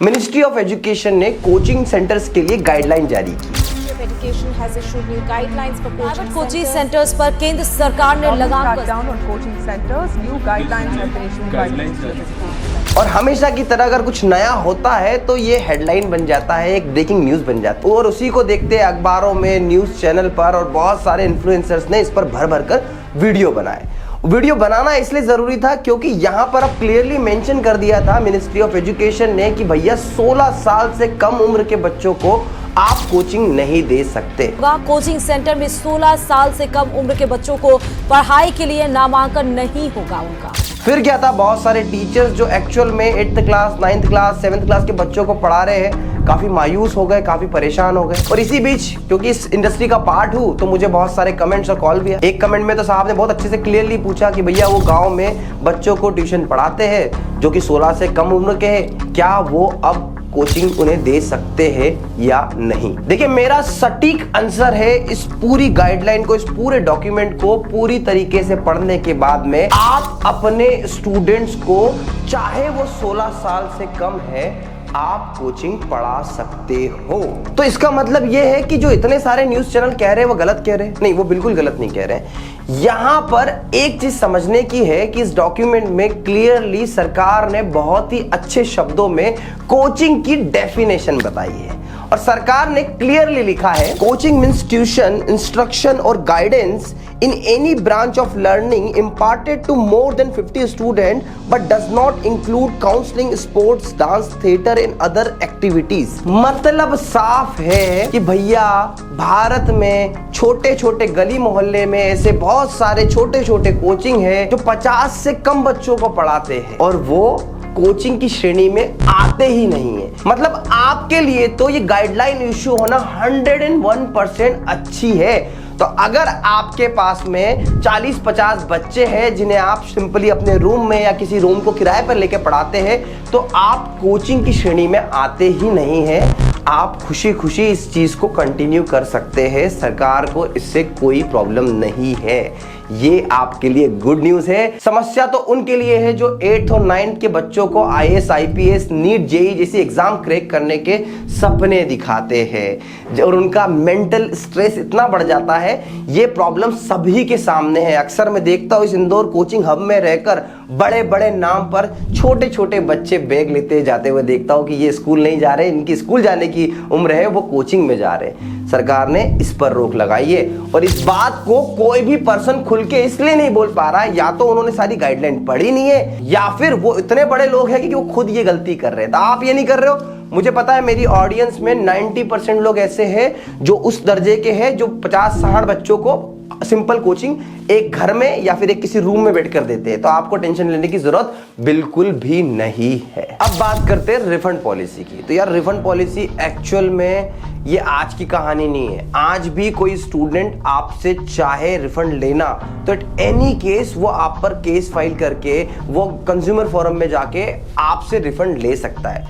Ministry of education ने coaching centres के लिए गाइडलाइन जारी की। Education has issued new guidelines for coaching coaching centers. Centres पर केंद्र सरकार ने लगाम cut down on coaching centers. New guidelines have been issued by the Ministry of Education. और हमेशा की तरह अगर कुछ नया होता है तो ये हेडलाइन बन जाता है, एक ब्रेकिंग न्यूज बन जाता है और उसी को देखते अखबारों में, न्यूज चैनल पर और बहुत सारे इन्फ्लुएंसर्स ने इस पर भर भर कर वीडियो बनाए। वीडियो बनाना इसलिए जरूरी था क्योंकि यहाँ पर अब क्लियरली मेंशन कर दिया था मिनिस्ट्री ऑफ एजुकेशन ने कि भैया 16 साल से कम उम्र के बच्चों को आप कोचिंग नहीं दे सकते। कोचिंग सेंटर में 16 साल से कम उम्र के बच्चों को पढ़ाई के लिए नामांकन नहीं होगा उनका। फिर क्या था, बहुत सारे टीचर्स जो एक्चुअल में 8th class, 9th class, 7th class के बच्चों को पढ़ा रहे हैं काफी मायूस हो गए, काफी परेशान हो गए। और इसी बीच क्योंकि इस इंडस्ट्री का पार्ट हूँ तो मुझे बहुत सारे कमेंट्स और कॉल भी है। एक कमेंट में तो साहब ने बहुत अच्छे से क्लियरली पूछा कि भैया वो गांव में बच्चों को ट्यूशन पढ़ाते हैं जो कि 16 से कम उम्र के हैं, क्या वो अब कोचिंग उन्हें दे सकते हैं या नहीं। देखिए मेरा सटीक आंसर है इस पूरी गाइडलाइन को, इस पूरे डॉक्यूमेंट को पूरी तरीके से पढ़ने के बाद में आप अपने स्टूडेंट्स को चाहे वो 16 साल से कम है आप कोचिंग पढ़ा सकते हो। तो इसका मतलब यह है कि जो इतने सारे न्यूज चैनल कह रहे हैं वो गलत कह रहे हैं? नहीं, वो बिल्कुल गलत नहीं कह रहे हैं। यहां पर एक चीज समझने की है कि इस डॉक्यूमेंट में क्लियरली सरकार ने बहुत ही अच्छे शब्दों में कोचिंग की डेफिनेशन बताई है और सरकार ने क्लियरली लिखा है कोचिंग मींस ट्यूशन, इंस्ट्रक्शन और guidance in any branch of learning imparted to more than 50 students but does not include counseling, sports, dance, theater and other activities। मतलब साफ है कि भैया भारत में छोटे छोटे गली मोहल्ले में ऐसे बहुत सारे छोटे छोटे कोचिंग है जो 50 से कम बच्चों को पढ़ाते हैं और वो कोचिंग की श्रेणी में आते ही नहीं है। मतलब आपके लिए तो ये गाइडलाइन इश्यू होना 101% अच्छी है। तो अगर आपके पास में 40-50 बच्चे हैं जिन्हें आप सिंपली अपने रूम में या किसी रूम को किराए पर लेके पढ़ाते हैं तो आप कोचिंग की श्रेणी में आते ही नहीं हैं, आप खुशी खुशी इस चीज को कंटिन्यू कर सकते हैं। सरकार को इससे कोई प्रॉब्लम नहीं है। ये आपके लिए गुड न्यूज है। समस्या तो उनके लिए है जो 8th और 9th के बच्चों को IAS, IPS, नीट, जेई जैसी एग्जाम क्रैक करने के सपने दिखाते हैं और उनका मेंटल स्ट्रेस इतना बढ़ जाता है। ये प्रॉब्लम सभी के सामने है। अक्सर मैं देखता हूँ इस इंदौर कोचिंग हब में रहकर बड़े बड़े नाम पर छोटे छोटे बच्चे बैग लेते जाते हुए देखता हूँ कि ये स्कूल नहीं जा रहे, इनकी स्कूल जाने की उम्र है, वो कोचिंग में जा रहे हैं। सरकार ने इस पर रोक लगाई है और इस बात को कोई भी पर्सन खुल के इसलिए नहीं बोल पा रहा है, या तो उन्होंने सारी गाइडलाइन पढ़ी नहीं है या फिर वो इतने बड़े लोग हैं कि वो खुद ये गलती कर रहे हैं। तो आप ये नहीं कर रहे हो। मुझे पता है मेरी ऑडियंस में 90% लोग ऐसे हैं जो उस दर्जे के हैं जो 50-60 बच्चों को सिंपल कोचिंग एक घर में या फिर एक किसी रूम में बैठ कर देते हैं। तो आपको टेंशन लेने की जरूरत बिल्कुल भी नहीं है। अब बात करते हैं रिफंड पॉलिसी की। तो यार रिफंड पॉलिसी एक्चुअल में ये आज की कहानी नहीं है। आज भी कोई स्टूडेंट आपसे चाहे रिफंड लेना तो एट एनी केस वो आप पर केस फाइल करके वो कंज्यूमर फोरम में जाके आपसे रिफंड ले सकता है।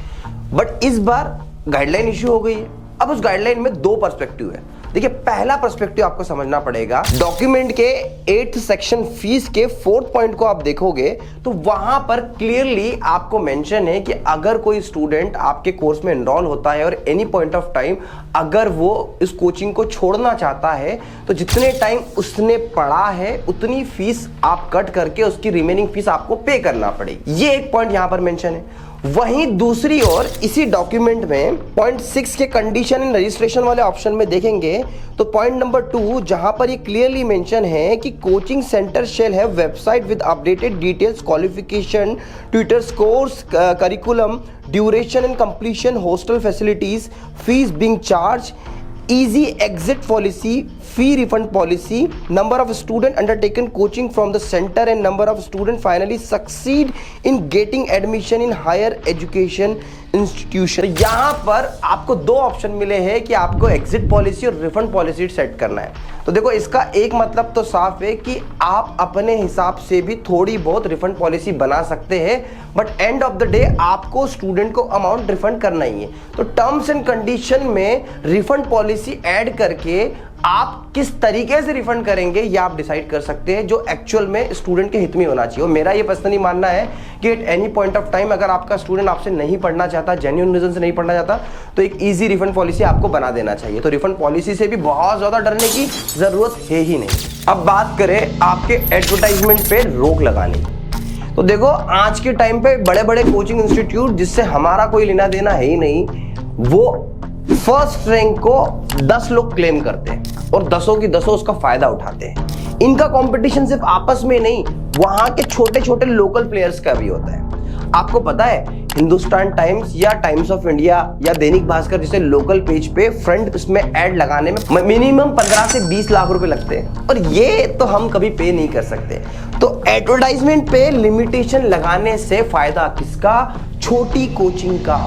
बट इस बार गाइडलाइन इश्यू हो गई है। अब उस गाइडलाइन में 2 पर्सपेक्टिव है। देखिए पहला पर्सपेक्टिव आपको समझना पड़ेगा। डॉक्यूमेंट के 8th सेक्शन फीस के 4th पॉइंट को आप देखोगे तो वहां पर क्लियरली आपको मेंशन है कि अगर कोई स्टूडेंट आपके कोर्स में एनरोल होता है और एनी पॉइंट ऑफ टाइम अगर वो इस कोचिंग को छोड़ना चाहता है तो जितने टाइम उसने पढ़ा है उतनी फीस आप कट करके उसकी रिमेनिंग फीस आपको पे करना पड़ेगी। ये एक पॉइंट यहां पर मेंशन है। वहीं दूसरी ओर इसी डॉक्यूमेंट में पॉइंट 6 के कंडीशन एंड रजिस्ट्रेशन वाले ऑप्शन में देखेंगे तो पॉइंट नंबर 2 जहां पर ये क्लियरली मेंशन है कि coaching centre shall have website with updated details, qualification, tutors course, curriculum, duration and completion, hostel facilities, fees being charge, easy exit policy, fee refund policy, number of student undertaken coaching from the center and number of student finally succeed in getting admission in higher education institution. यहां पर आपको 2 option मिले हैं कि आपको exit policy और refund policy set करना है। तो देखो इसका एक मतलब तो साफ है कि आप अपने हिसाब से भी थोड़ी बहुत रिफंड पॉलिसी बना सकते हैं, but end of the day आपको स्टूडेंट को अमाउंट रिफंड करना ही है। तो टर्म्स एंड कंडीशन में रिफंड पॉलिसी ऐड करके आप किस तरीके से रिफंड करेंगे ये आप डिसाइड कर सकते हैं, जो एक्चुअल में स्टूडेंट के हित में होना चाहिए। और मेरा ये पर्सनली मानना है कि at any point of time अगर आपका स्टूडेंट आपसे नहीं पढ़ना चाहता, जेन्युइन रीजन से नहीं पढ़ना चाहता, तो एक ईजी रिफंड पॉलिसी आपको बना देना चाहिए। तो रिफंड पॉलिसी से भी बहुत ज्यादा डरने की जरूरत है ही नहीं। अब बात करें आपके एडवर्टाइजमेंट पे रोक लगाने की, तो देखो आज के टाइम पे बड़े बड़े कोचिंग इंस्टीट्यूट जिससे हमारा कोई लेना देना है ही नहीं, वो फर्स्ट रैंक को 10 लोग क्लेम करते हैं और 10 की 10 उसका फायदा उठाते हैं। इनका कंपटीशन सिर्फ आपस में नहीं, वहां के छोटे छोटे लोकल प्लेयर्स का भी होता है। आपको पता है हिंदुस्तान टाइम्स या टाइम्स ऑफ इंडिया या दैनिक भास्कर जैसे लोकल पेज पे फ्रंट उसमें ऐड लगाने में मिनिमम 15 से 20 लाख रुपए लगते हैं, और ये तो हम कभी पे नहीं कर सकते। तो एडवर्टाइजमेंट पे लिमिटेशन लगाने से फायदा किसका? छोटी कोचिंग का।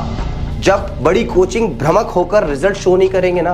जब बड़ी कोचिंग भ्रमक होकर रिजल्ट शो नहीं करेंगे ना,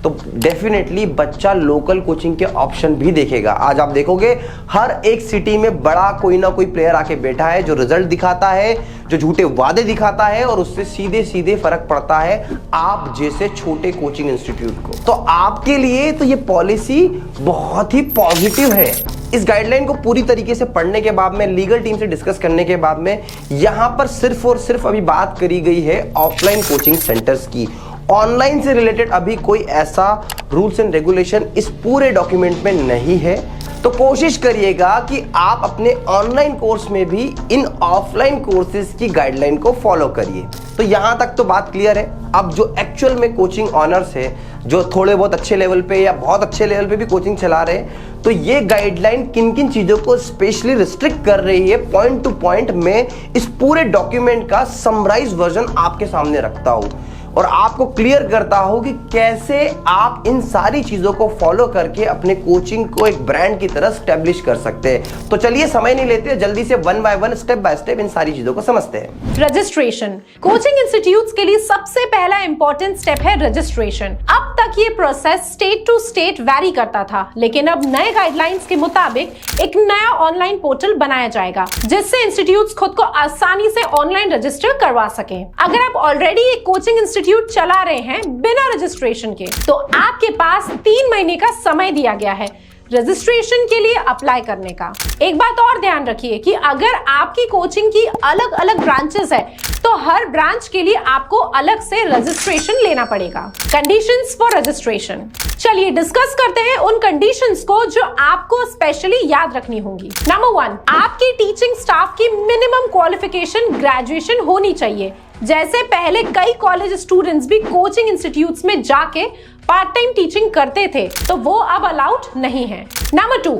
तो डेफिनेटली बच्चा लोकल कोचिंग के ऑप्शन भी देखेगा। आज आप देखोगे हर एक सिटी में बड़ा कोई ना कोई प्लेयर आके बैठा है जो रिजल्ट दिखाता है, जो झूठे वादे दिखाता है, और उससे सीधे सीधे फर्क पड़ता है आप जैसे छोटे कोचिंग इंस्टीट्यूट को। तो आपके लिए तो ये पॉलिसी बहुत ही पॉजिटिव है। इस गाइडलाइन को पूरी तरीके से पढ़ने के बाद में, लीगल टीम से डिस्कस करने के बाद में, यहां पर सिर्फ और सिर्फ अभी बात करी गई है ऑफलाइन कोचिंग सेंटर्स की। ऑनलाइन से रिलेटेड अभी कोई ऐसा रूल्स एंड रेगुलेशन इस पूरे डॉक्यूमेंट में नहीं है। तो कोशिश करिएगा कि आप अपने ऑनलाइन कोर्स में भी इन ऑफलाइन कोर्सेज की गाइडलाइन को फॉलो करिए। तो यहां तक तो बात क्लियर है। अब जो एक्चुअल में कोचिंग ऑनर्स है, जो थोड़े बहुत अच्छे लेवल पे या बहुत अच्छे लेवल पे भी कोचिंग चला रहे हैं, तो ये गाइडलाइन किन किन चीजों को स्पेशली रिस्ट्रिक्ट कर रही है, पॉइंट टू पॉइंट में इस पूरे डॉक्यूमेंट का समराइज वर्जन आपके सामने रखता हूं और आपको क्लियर करता हूं कि कैसे आप इन सारी चीजों को फॉलो करके अपने कोचिंग को एक ब्रांड की तरह स्टैब्लिश कर सकते हैं। तो चलिए समय नहीं लेते, जल्दी से one by one, step by step in सारी चीजों को समझते हैं। रजिस्ट्रेशन कोचिंग इंस्टीट्यूट्स के लिए सबसे पहला इंपॉर्टेंट स्टेप है रजिस्ट्रेशन। अब तक ये process state to state vary करता था, लेकिन अब नए गाइडलाइंस के मुताबिक एक नया ऑनलाइन पोर्टल बनाया जाएगा जिससे इंस्टीट्यूट्स खुद को आसानी से ऑनलाइन रजिस्टर करवा सकें। अगर आप ऑलरेडी एक कोचिंग इंस्टीट्यूट चला रहे हैं बिना रजिस्ट्रेशन के, तो आपके पास 3 महीने का समय दिया गया है रजिस्ट्रेशन के लिए अप्लाई करने का। एक बात और ध्यान रखिए कि अगर आपकी कोचिंग की अलग अलग ब्रांचेस है, तो हर ब्रांच के लिए आपको अलग से रजिस्ट्रेशन लेना पड़ेगा। कंडीशंस फॉर रजिस्ट्रेशन, चलिए डिस्कस करते हैं उन कंडीशंस को जो आपको स्पेशली याद रखनी होंगी। नंबर 1, आपकी टीचिंग स्टाफ की मिनिमम क्वालिफिकेशन ग्रेजुएशन होनी चाहिए। जैसे पहले कई कॉलेज स्टूडेंट्स भी कोचिंग इंस्टीट्यूट्स में जाके पार्ट टाइम टीचिंग करते थे, तो वो अब अलाउड नहीं है। नंबर 2,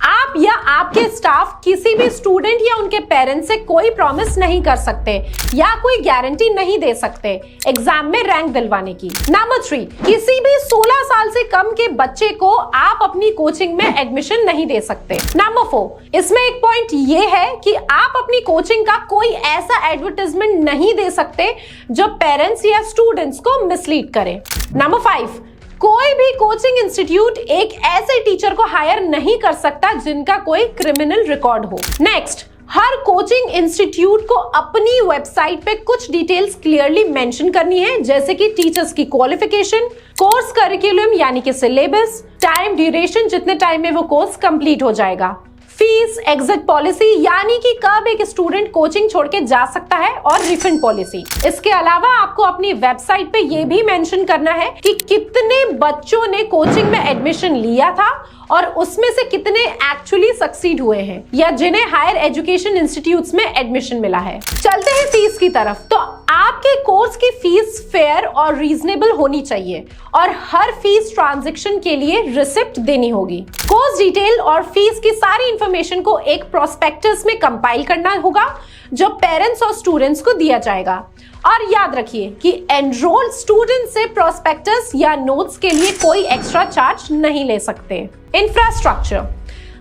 आप या आपके स्टाफ किसी भी स्टूडेंट या उनके पेरेंट्स से कोई प्रॉमिस नहीं कर सकते या कोई गारंटी नहीं दे सकते एग्जाम में रैंक दिलवाने की। नंबर 3, किसी भी 16 साल से कम के बच्चे को आप अपनी कोचिंग में एडमिशन नहीं दे सकते। नंबर 4, इसमें एक पॉइंट ये है कि आप अपनी कोचिंग का कोई ऐसा एडवर्टाइजमेंट नहीं दे सकते जो पेरेंट्स या स्टूडेंट्स को मिसलीड करे। नंबर 5, कोई भी कोचिंग इंस्टीट्यूट एक ऐसे टीचर को हायर नहीं कर सकता जिनका कोई क्रिमिनल रिकॉर्ड हो। नेक्स्ट, हर कोचिंग इंस्टीट्यूट को अपनी वेबसाइट पे कुछ डिटेल्स क्लियरली मेंशन करनी है, जैसे कि टीचर्स की क्वालिफिकेशन, कोर्स करिकुलम यानी कि सिलेबस, टाइम ड्यूरेशन, जितने टाइम में वो कोर्स कंप्लीट हो जाएगा, फीस, एग्जिट पॉलिसी यानी कि कब एक स्टूडेंट कोचिंग छोड़ के जा सकता है, और रिफंड पॉलिसी। इसके अलावा आपको अपनी वेबसाइट पे ये भी मेंशन करना है कि कितने बच्चों ने कोचिंग में एडमिशन लिया था और उसमें से कितने एक्चुअली सक्सीड हुए हैं या जिन्हें हायर एजुकेशन इंस्टीट्यूट्स में एडमिशन मिला है। चलते हैं फीस की तरफ। तो आपके कोर्स की फीस फेयर और रीजनेबल होनी चाहिए और हर फीस ट्रांजैक्शन के लिए रिसिप्ट देनी होगी। कोर्स डिटेल और फीस की सारी इंफॉर्मेशन को एक प्रोस्पेक्टस में कंपाइल करना होगा जो पेरेंट्स और स्टूडेंट्स को दिया जाएगा। और याद रखिए कि एनरोल्ड स्टूडेंट से प्रोस्पेक्टस या नोट्स के लिए कोई एक्स्ट्रा चार्ज नहीं ले सकते। इंफ्रास्ट्रक्चर,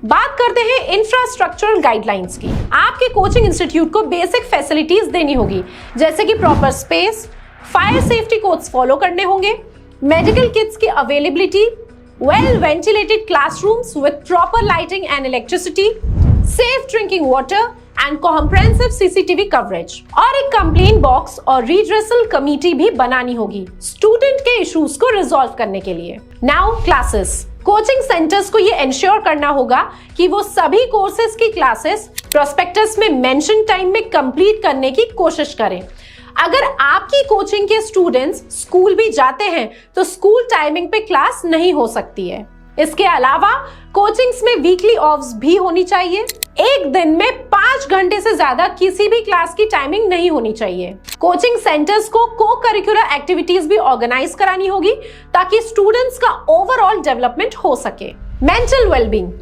बात करते हैं इंफ्रास्ट्रक्चरल गाइडलाइंस की। आपके कोचिंग इंस्टीट्यूट को बेसिक फैसिलिटीज देनी होगी, जैसे कि proper space, fire safety codes follow करने होंगे, मेडिकल किट्स की availability, well ventilated classrooms with proper lighting and electricity, safe drinking water and comprehensive CCTV coverage, और एक कंप्लेंट बॉक्स और रीड्रेसल कमेटी भी बनानी होगी स्टूडेंट के इश्यूज को रिजॉल्व करने के लिए। Now classes. कोचिंग सेंटर्स को ये इंश्योर करना होगा कि वो सभी कोर्सेज की क्लासेस प्रोस्पेक्टस में मेंशन टाइम में कंप्लीट करने की कोशिश करें। अगर आपकी कोचिंग के स्टूडेंट्स स्कूल भी जाते हैं तो स्कूल टाइमिंग पे क्लास नहीं हो सकती है। इसके अलावा कोचिंग्स में वीकली ऑफ्स भी होनी चाहिए। एक दिन में 5 घंटे से ज्यादा किसी भी क्लास की टाइमिंग नहीं होनी चाहिए। कोचिंग सेंटर्स को को करिकुलर एक्टिविटीज भी ऑर्गेनाइज करानी होगी ताकि स्टूडेंट्स का ओवरऑल डेवलपमेंट हो सके। Mental wellbeing.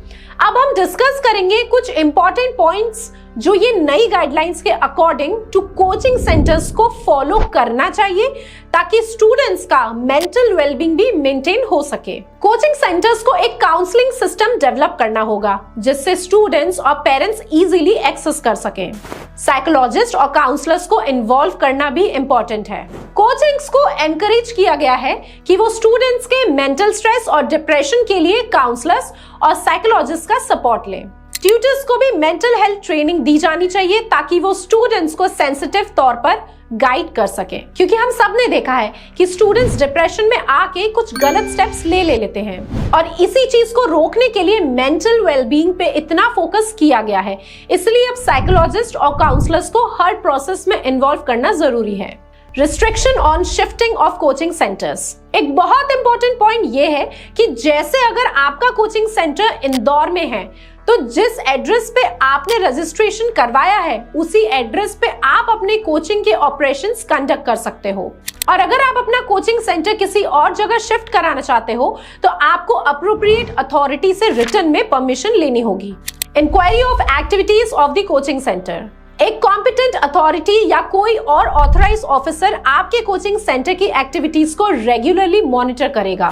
अब हम डिस्कस करेंगे कुछ इंपॉर्टेंट पॉइंट्स जो ये नई गाइडलाइंस के अकॉर्डिंग टू कोचिंग सेंटर्स को फॉलो करना चाहिए ताकि स्टूडेंट्स का मेंटल वेलबींग भी मेंटेन हो सके। कोचिंग सेंटर्स को एक काउंसलिंग सिस्टम डेवलप करना होगा जिससे स्टूडेंट्स और पेरेंट्स इजीली एक्सेस कर सकें। साइकोलॉजिस्ट और काउंसलर्स को इन्वॉल्व करना भी इंपॉर्टेंट है। कोचिंग्स को एनकरेज किया गया है कि वो स्टूडेंट्स के मेंटल स्ट्रेस और डिप्रेशन के लिए काउंसलर्स और साइकोलॉजिस्ट का सपोर्ट लें। ट्यूटर्स को भी मेंटल हेल्थ ट्रेनिंग दी जानी चाहिए ताकि वो स्टूडेंट्स को सेंसिटिव तौर पर गाइड कर सके, क्योंकि हम सब ने देखा है कि स्टूडेंट्स डिप्रेशन में आके कुछ गलत स्टेप्स ले लेते हैं और इसी चीज को रोकने के लिए मेंटल वेलबींग पे इतना फोकस किया गया है। इसलिए अब साइकोलॉजिस्ट और काउंसलर्स को हर प्रोसेस में इन्वॉल्व करना जरूरी है। Restriction on shifting of coaching centres. एक बहुत इंपॉर्टेंट पॉइंट ये है कि जैसे अगर आपका कोचिंग सेंटर इंदौर में है तो जिस एड्रेस पे आपने रजिस्ट्रेशन करवाया है उसी एड्रेस पे आप अपने कोचिंग के ऑपरेशंस कंडक्ट कर सकते हो। और अगर आप अपना कोचिंग सेंटर किसी और जगह शिफ्ट कराना चाहते हो तो आपको अप्रोप्रिएट अथॉरिटी से रिटर्न में परमिशन लेनी होगी। Inquiry of activities of the coaching centre. एक कॉम्पिटेंट अथॉरिटी या कोई और ऑथराइज ऑफिसर आपके कोचिंग सेंटर की एक्टिविटीज को रेगुलरली मॉनिटर करेगा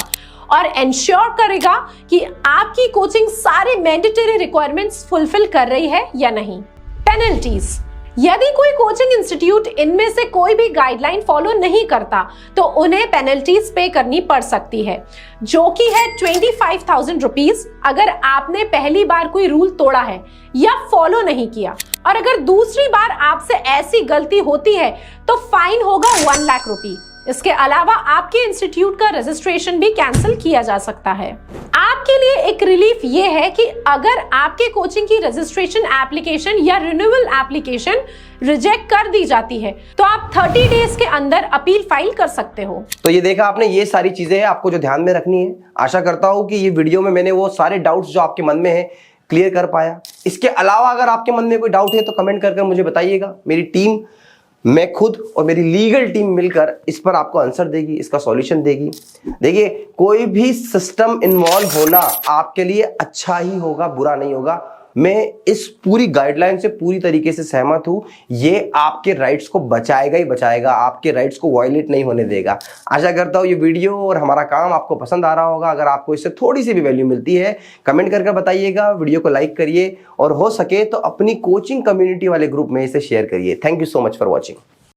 और इंश्योर करेगा कि आपकी कोचिंग सारे मैंडेटरी रिक्वायरमेंट्स फुलफिल कर रही है या नहीं। पेनल्टीज। यदि कोई कोचिंग इंस्टीट्यूट इनमें से कोई भी गाइडलाइन फॉलो नहीं करता तो उन्हें पेनल्टीज पे करनी पड़ सकती है, जो कि है 25,000 रुपीज अगर आपने पहली बार कोई रूल तोड़ा है या फॉलो नहीं किया, और अगर दूसरी बार आपसे ऐसी गलती होती है तो फाइन होगा 1 लाख रुपए। इसके अलावा आपके इंस्टीट्यूट का रजिस्ट्रेशन भी कैंसिल किया जा सकता है। आपके लिए एक रिलीफ ये है कि अगर आपके कोचिंग की रजिस्ट्रेशन एप्लीकेशन या रिन्यूअल एप्लीकेशन रिजेक्ट कर दी जाती है तो आप 30 डेज के अंदर अपील फाइल कर सकते हो। तो ये देखा आपने, ये सारी चीजें हैं आपको जो ध्यान में रखनी है। आशा करता हूं कि ये वीडियो में मैंने वो सारे डाउट्स जो आपके मन में है क्लियर कर पाया। इसके अलावा अगर आपके मन में कोई डाउट है तो कमेंट करके मुझे बताइएगा। मेरी टीम, मैं खुद और मेरी लीगल टीम मिलकर इस पर आपको आंसर देगी, इसका सॉल्यूशन देगी। देखिए, कोई भी सिस्टम इन्वॉल्व होना आपके लिए अच्छा ही होगा, बुरा नहीं होगा। मैं इस पूरी गाइडलाइन से पूरी तरीके से सहमत हूं। ये आपके राइट्स को बचाएगा ही बचाएगा, आपके राइट्स को वायलेट नहीं होने देगा। आशा करता हूं ये वीडियो और हमारा काम आपको पसंद आ रहा होगा। अगर आपको इससे थोड़ी सी भी वैल्यू मिलती है कमेंट करके बताइएगा, वीडियो को लाइक करिए और हो सके तो अपनी कोचिंग कम्युनिटी वाले ग्रुप में इसे शेयर करिए। Thank you so much for watching.